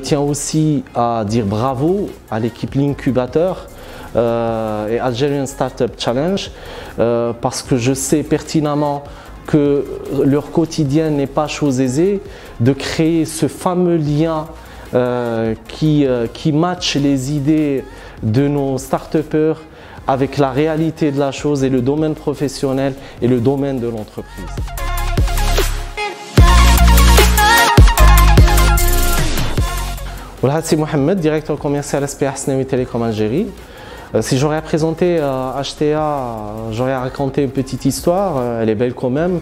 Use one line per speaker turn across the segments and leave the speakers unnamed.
tiens aussi à dire bravo à l'équipe L'Incubateur et Algerian Startup Challenge parce que je sais pertinemment que leur quotidien n'est pas chose aisée, de créer ce fameux lien qui match les idées de nos start-upers avec la réalité de la chose et le domaine professionnel et le domaine de l'entreprise. C'est Mohamed, directeur commercial SPA Hasnaoui Télécom Algérie. Si j'aurais à présenter HTA, j'aurais à raconter une petite histoire, elle est belle quand même.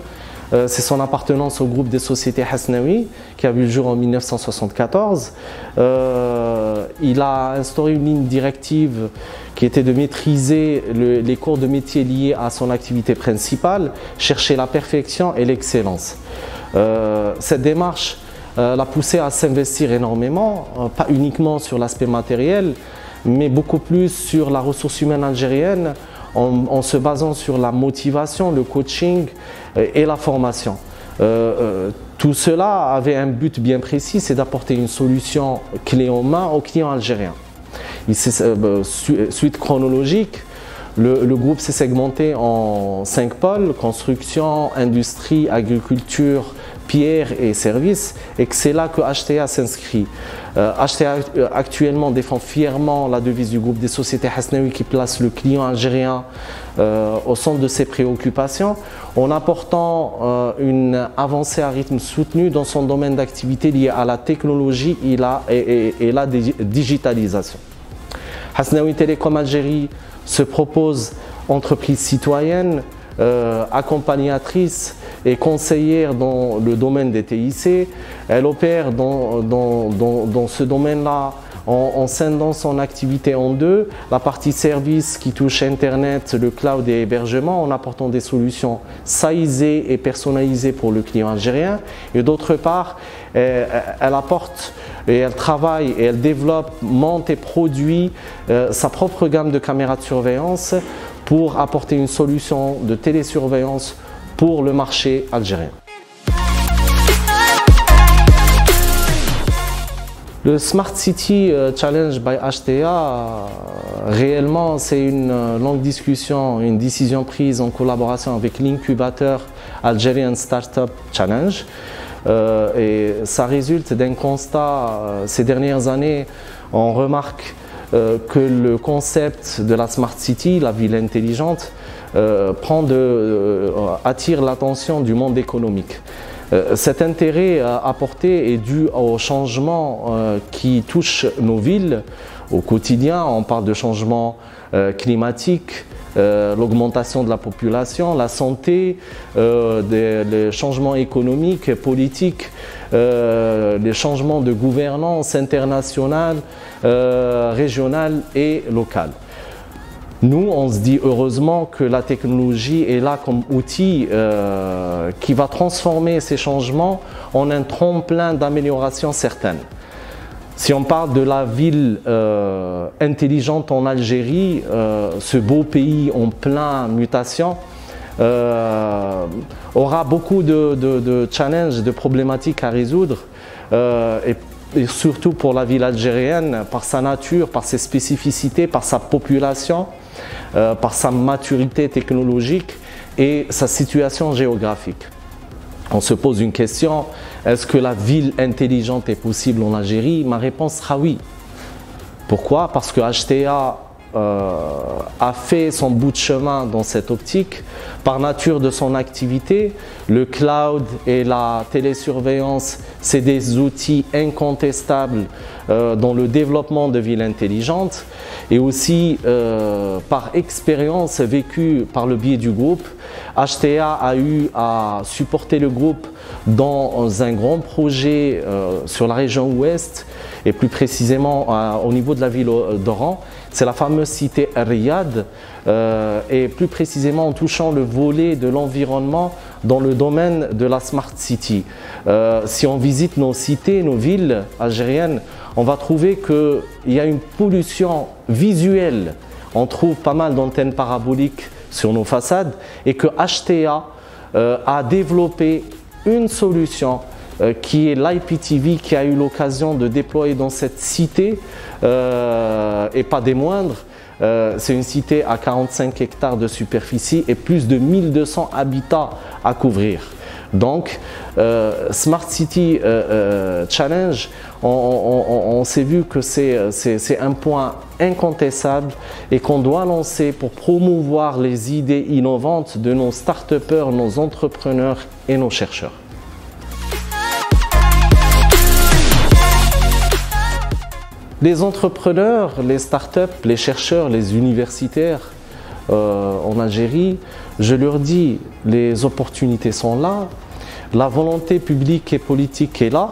C'est son appartenance au groupe des sociétés Hasnaoui qui a vu le jour en 1974. Il a instauré une ligne directive qui était de maîtriser les cours de métier liés à son activité principale, chercher la perfection et l'excellence. Cette démarche l'a poussé à s'investir énormément, pas uniquement sur l'aspect matériel, mais beaucoup plus sur la ressource humaine algérienne, en se basant sur la motivation, le coaching et la formation. Tout cela avait un but bien précis, c'est d'apporter une solution clé en main aux clients algériens. Suite chronologique, le groupe s'est segmenté en 5 pôles: construction, industrie, agriculture, pierre et services, et que c'est là que HTA s'inscrit. HTA actuellement défend fièrement la devise du groupe des sociétés Hasnaoui qui place le client algérien au centre de ses préoccupations, en apportant une avancée à rythme soutenu dans son domaine d'activité lié à la technologie et la digitalisation. Hasnaoui Télécom Algérie se propose entreprise citoyenne, accompagnatrice et conseillère dans le domaine des TIC. Elle opère dans ce domaine-là en scindant son activité en deux, la partie service qui touche Internet, le cloud et hébergement, en apportant des solutions sizées et personnalisées pour le client algérien, et d'autre part, elle apporte et elle travaille et elle développe, monte et produit sa propre gamme de caméras de surveillance pour apporter une solution de télésurveillance pour le marché algérien. Le Smart City Challenge by HTA, réellement c'est une longue discussion, une décision prise en collaboration avec l'Incubateur Algerian Startup Challenge. Et ça résulte d'un constat, ces dernières années, on remarque que le concept de la Smart City, la ville intelligente, attire l'attention du monde économique. Cet intérêt apporté est dû aux changements qui touchent nos villes au quotidien. On parle de changements climatiques, l'augmentation de la population, la santé, les changements économiques et politiques, les changements de gouvernance internationale, régionale et locale. Nous, on se dit heureusement que la technologie est là comme outil qui va transformer ces changements en un tremplin d'amélioration certaine. Si on parle de la ville intelligente en Algérie, ce beau pays en pleine mutation, aura beaucoup de challenges, de problématiques à résoudre, et surtout pour la ville algérienne, par sa nature, par ses spécificités, par sa population, par sa maturité technologique et sa situation géographique. On se pose une question, est-ce que la ville intelligente est possible en Algérie? Ma réponse sera oui. Pourquoi? Parce que HTA a fait son bout de chemin dans cette optique. Par nature de son activité, le cloud et la télésurveillance, c'est des outils incontestables dans le développement de villes intelligentes, et aussi par expérience vécue par le biais du groupe. HTA a eu à supporter le groupe dans un grand projet sur la région ouest, et plus précisément au niveau de la ville d'Oran. C'est la fameuse cité Riyad, et plus précisément en touchant le volet de l'environnement dans le domaine de la Smart City. Si on visite nos cités, nos villes algériennes, on va trouver qu'il y a une pollution visuelle. On trouve pas mal d'antennes paraboliques sur nos façades, et que HTA a développé une solution qui est l'IPTV, qui a eu l'occasion de déployer dans cette cité, et pas des moindres. C'est une cité à 45 hectares de superficie et plus de 1200 habitats à couvrir. Donc, Smart City Challenge, on s'est vu que c'est un point incontestable et qu'on doit lancer pour promouvoir les idées innovantes de nos start-upers, nos entrepreneurs et nos chercheurs. Les entrepreneurs, les start-up, les chercheurs, les universitaires en Algérie, je leur dis, les opportunités sont là, la volonté publique et politique est là,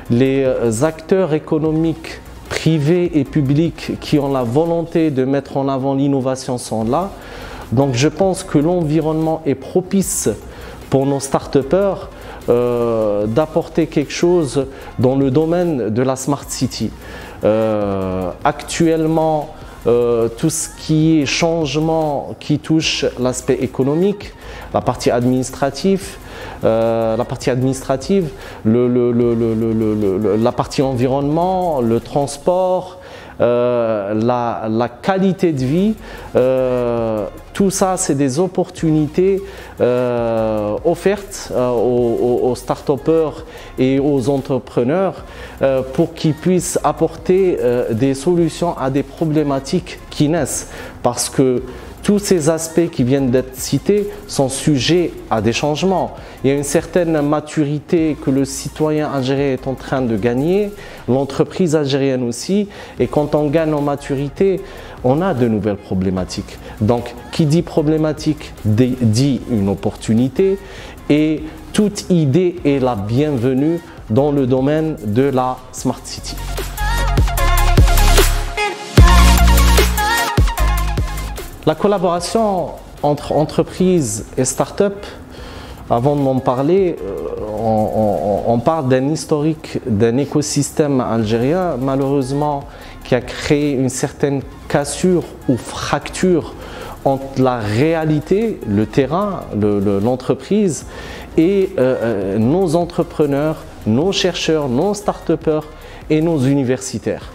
les acteurs économiques privés et publics qui ont la volonté de mettre en avant l'innovation sont là. Donc je pense que l'environnement est propice pour nos start-upers d'apporter quelque chose dans le domaine de la Smart City. Actuellement, tout ce qui est changement qui touche l'aspect économique, la partie administrative, la partie environnement, le transport, la qualité de vie, tout ça c'est des opportunités offertes aux start-upers et aux entrepreneurs pour qu'ils puissent apporter des solutions à des problématiques qui naissent, parce que tous ces aspects qui viennent d'être cités sont sujets à des changements. Il y a une certaine maturité que le citoyen algérien est en train de gagner, l'entreprise algérienne aussi, et quand on gagne en maturité, on a de nouvelles problématiques. Donc, qui dit problématique dit une opportunité, et toute idée est la bienvenue dans le domaine de la Smart City. La collaboration entre entreprises et start-up, avant de m'en parler, on parle d'un historique, d'un écosystème algérien, malheureusement, qui a créé une certaine cassure ou fracture entre la réalité, le terrain, l'entreprise, et nos entrepreneurs, nos chercheurs, nos start-upers et nos universitaires.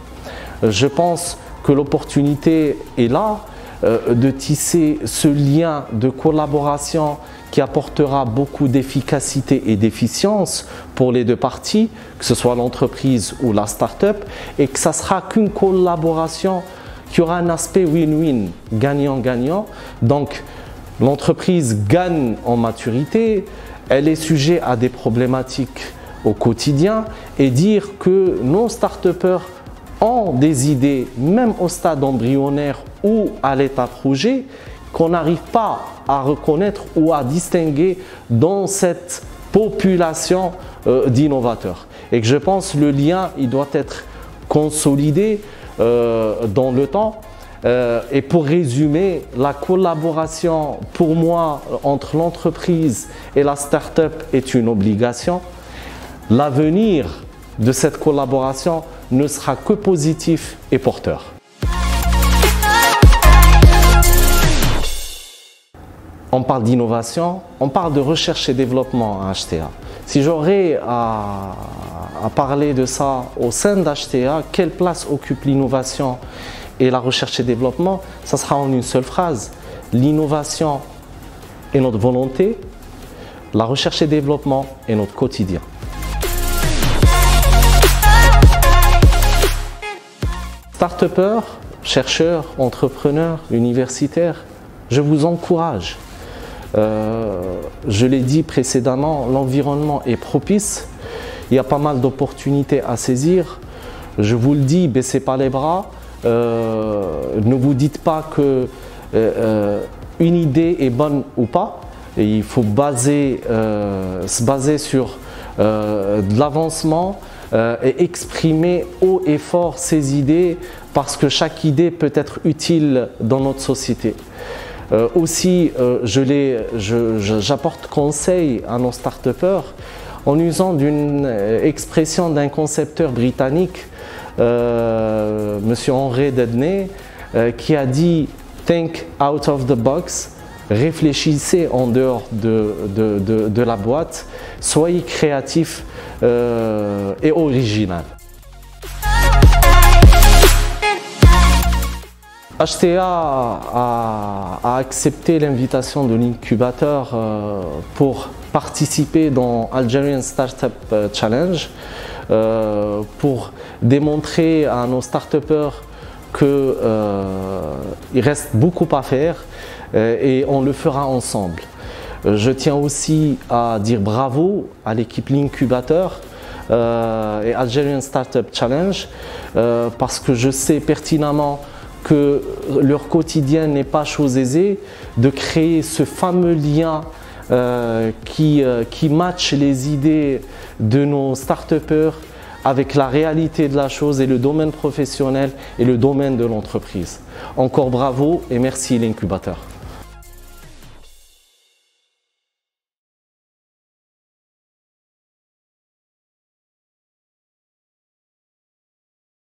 Je pense que l'opportunité est là, de tisser ce lien de collaboration qui apportera beaucoup d'efficacité et d'efficience pour les deux parties, que ce soit l'entreprise ou la start-up, et que ça sera qu'une collaboration qui aura un aspect win-win, gagnant-gagnant. Donc l'entreprise gagne en maturité, elle est sujet à des problématiques au quotidien, et dire que nos start-upers ont des idées, même au stade embryonnaire ou à l'état projet, qu'on n'arrive pas à reconnaître ou à distinguer dans cette population d'innovateurs. Et que je pense que le lien, il doit être consolidé dans le temps. Et pour résumer, la collaboration, pour moi, entre l'entreprise et la start-up est une obligation. L'avenir de cette collaboration ne sera que positif et porteur. On parle d'innovation, on parle de recherche et développement à HTA. Si j'aurais à parler de ça au sein d'HTA, quelle place occupe l'innovation et la recherche et développement, ça sera en une seule phrase. L'innovation est notre volonté, la recherche et développement est notre quotidien. Start-upers, chercheurs, entrepreneurs, universitaires, je vous encourage. Je l'ai dit précédemment, l'environnement est propice. Il y a pas mal d'opportunités à saisir. Je vous le dis, baissez pas les bras. Ne vous dites pas que une idée est bonne ou pas. Et il faut se baser sur de l'avancement et exprimer haut et fort ses idées, parce que chaque idée peut être utile dans notre société. Aussi, j'apporte conseil à nos start-upers en usant d'une expression d'un concepteur britannique, M. Henry Dedney, qui a dit « Think out of the box, réfléchissez en dehors de la boîte, soyez créatif et original. HTA a accepté l'invitation de l'incubateur pour participer dans Algerian Startup Challenge pour démontrer à nos start-upers qu'il reste beaucoup à faire et on le fera ensemble. Je tiens aussi à dire bravo à l'équipe L'Incubateur et Algerian Startup Challenge parce que je sais pertinemment que leur quotidien n'est pas chose aisée, de créer ce fameux lien qui match les idées de nos start-upers avec la réalité de la chose et le domaine professionnel et le domaine de l'entreprise. Encore bravo et merci l'Incubateur.